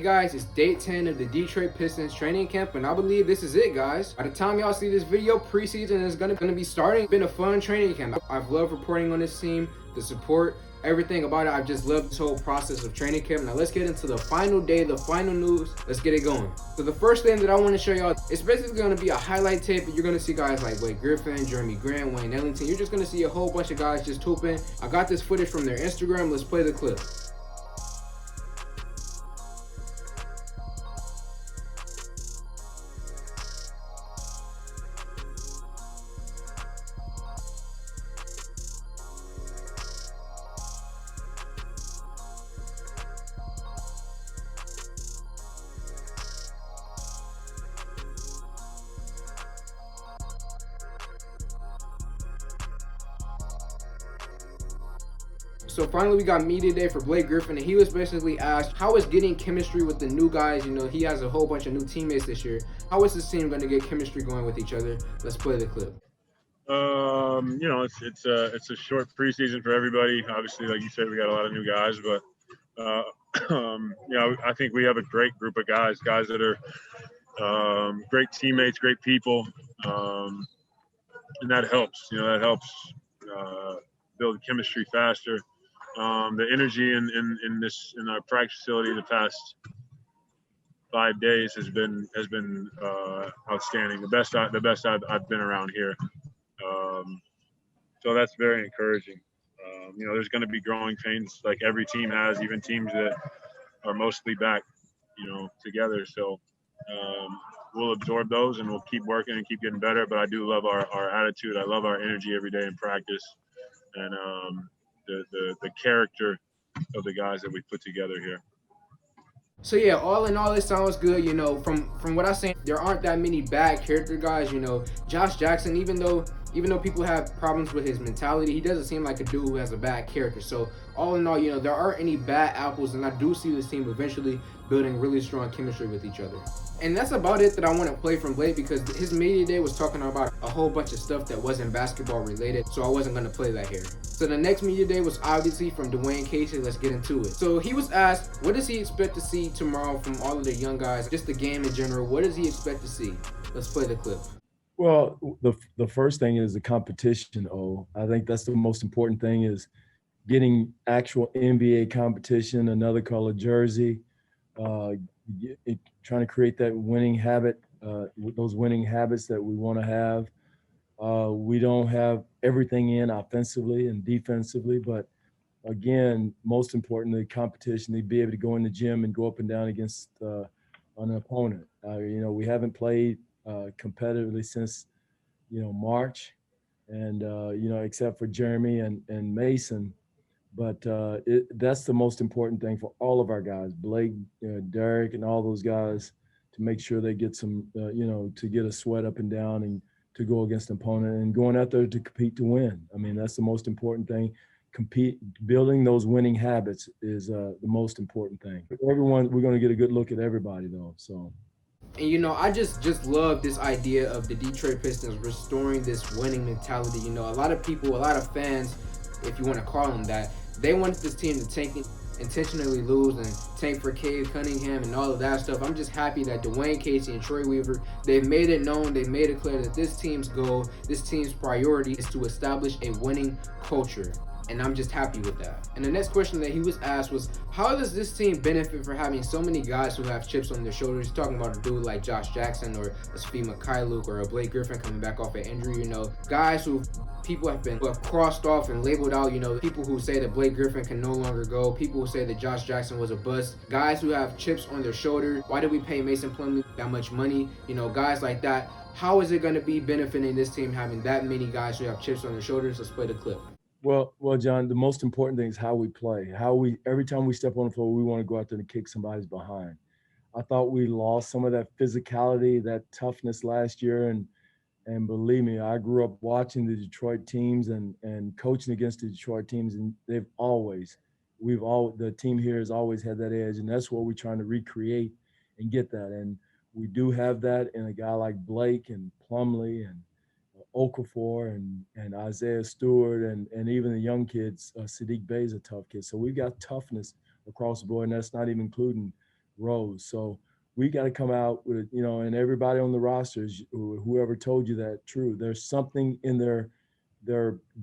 guys, it's day 10 of the Detroit Pistons training camp, and I believe this is it, guys. By the time y'all see this video, preseason is gonna be starting. It's been a fun training camp. I've loved reporting on this team, the support, everything about it. I've just loved this whole process of training camp. Now let's get into the final day, the final news. Let's get it going. So the first thing that I want to show y'all, it's basically going to be a highlight tape. You're going to see guys like Blake Griffin, Jeremy Grant, Wayne Ellington. You're just going to see a whole bunch of guys just hooping. I got this footage from their Instagram. Let's play the clip. So finally we got media day for Blake Griffin, and he was basically asked, how is getting chemistry with the new guys? You know, he has a whole bunch of new teammates this year. How is this team going to get chemistry going with each other? Let's play the clip. It's a short preseason for everybody. Obviously, like you said, we got a lot of new guys, but I think we have a great group of guys that are great teammates, great people, and that helps. That helps build chemistry faster. The energy in our practice facility the past 5 days has been outstanding. The best I've been around here. So that's very encouraging. There's going to be growing pains like every team has, even teams that are mostly back, together. So we'll absorb those and we'll keep working and keep getting better. But I do love our attitude. I love our energy every day in practice, and the character of the guys that we put together here. So yeah, all in all, it sounds good. From what I say, there aren't that many bad character guys. Josh Jackson, even though people have problems with his mentality, he doesn't seem like a dude who has a bad character. So all in all, there aren't any bad apples, and I do see this team eventually building really strong chemistry with each other. And that's about it that I want to play from Blake, because his media day was talking about a whole bunch of stuff that wasn't basketball related, so I wasn't going to play that here. So the next media day was obviously from Dwane Casey. Let's get into it. So he was asked, what does he expect to see tomorrow from all of the young guys, just the game in general? What does he expect to see? Let's play the clip. Well, the first thing is the competition. I think that's the most important thing, is getting actual NBA competition, another color jersey, trying to create that winning habit, those winning habits that we want to have. We don't have everything in offensively and defensively, but again, most importantly, competition, to be able to go in the gym and go up and down against an opponent. We haven't played competitively since, March, and, except for Jeremy and Mason. But that's the most important thing for all of our guys, Blake, Derek, and all those guys, to make sure they get some, to get a sweat up and down and to go against an opponent and going out there to compete to win. I mean, that's the most important thing. Building those winning habits is the most important thing. Everyone, we're going to get a good look at everybody, though. So. And I just love this idea of the Detroit Pistons restoring this winning mentality. A lot of people, a lot of fans, if you want to call them that, they wanted this team to intentionally lose and tank for Cade Cunningham and all of that stuff. I'm just happy that Dwane Casey and Troy Weaver, they've made it known, they've made it clear that this team's goal, this team's priority is to establish a winning culture. And I'm just happy with that. And the next question that he was asked was, how does this team benefit for having so many guys who have chips on their shoulders? He's talking about a dude like Josh Jackson or a Svi Mikhailuk or a Blake Griffin coming back off an injury, guys who people who have crossed off and labeled out, people who say that Blake Griffin can no longer go, people who say that Josh Jackson was a bust, guys who have chips on their shoulder. Why did we pay Mason Plumlee that much money? Guys like that. How is it going to be benefiting this team having that many guys who have chips on their shoulders? Let's play the clip. Well, John, the most important thing is how we play. Every time we step on the floor, we want to go out there and kick somebody's behind. I thought we lost some of that physicality, that toughness last year, and believe me, I grew up watching the Detroit teams and coaching against the Detroit teams, and the team here has always had that edge, and that's what we're trying to recreate and get that. And we do have that in a guy like Blake and Plumlee and Okafor and Isaiah Stewart and even the young kids. Sadiq Bey is a tough kid. So we've got toughness across the board, and that's not even including Rose. So we got to come out with, and everybody on the rosters, whoever told you that, true. There's something in their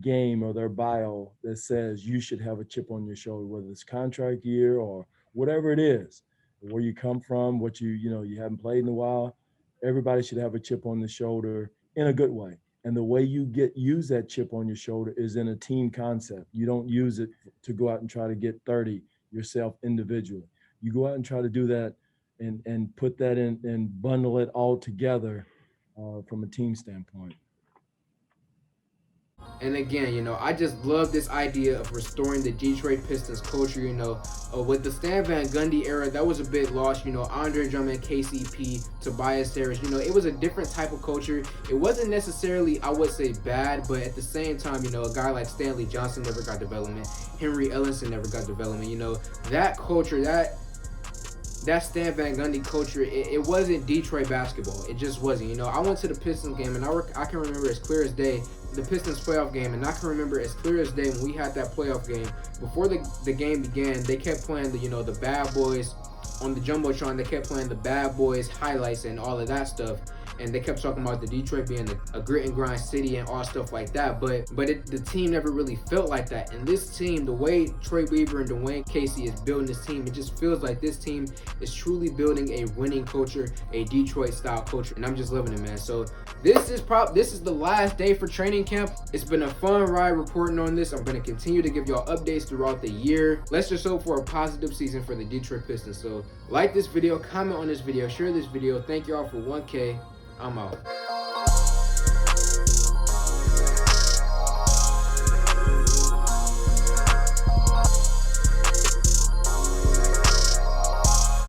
game or their bio that says you should have a chip on your shoulder, whether it's contract year or whatever it is, where you come from, what you haven't played in a while. Everybody should have a chip on the shoulder in a good way. And the way you use that chip on your shoulder is in a team concept. You don't use it to go out and try to get 30 yourself individually. You go out and try to do that and put that in and bundle it all together from a team standpoint. And again, I just love this idea of restoring the Detroit Pistons culture. With the Stan Van Gundy era, that was a bit lost. Andre Drummond, KCP, Tobias Harris. It was a different type of culture. It wasn't necessarily, I would say, bad, but at the same time, a guy like Stanley Johnson never got development. Henry Ellenson never got development. That culture, that Stan Van Gundy culture, it wasn't Detroit basketball. It just wasn't. I went to the Pistons game, and I can remember as clear as day the Pistons playoff game, and I can remember as clear as day when we had that playoff game. Before the game began, they kept playing the Bad Boys on the Jumbotron. They kept playing the Bad Boys highlights and all of that stuff. And they kept talking about the Detroit being a grit and grind city and all stuff like that. But the team never really felt like that. And this team, the way Troy Weaver and Dwane Casey is building this team, it just feels like this team is truly building a winning culture, a Detroit-style culture. And I'm just loving it, man. So this is the last day for training camp. It's been a fun ride reporting on this. I'm going to continue to give y'all updates throughout the year. Let's just hope for a positive season for the Detroit Pistons. So like this video, comment on this video, share this video. Thank y'all for 1K. I'm out.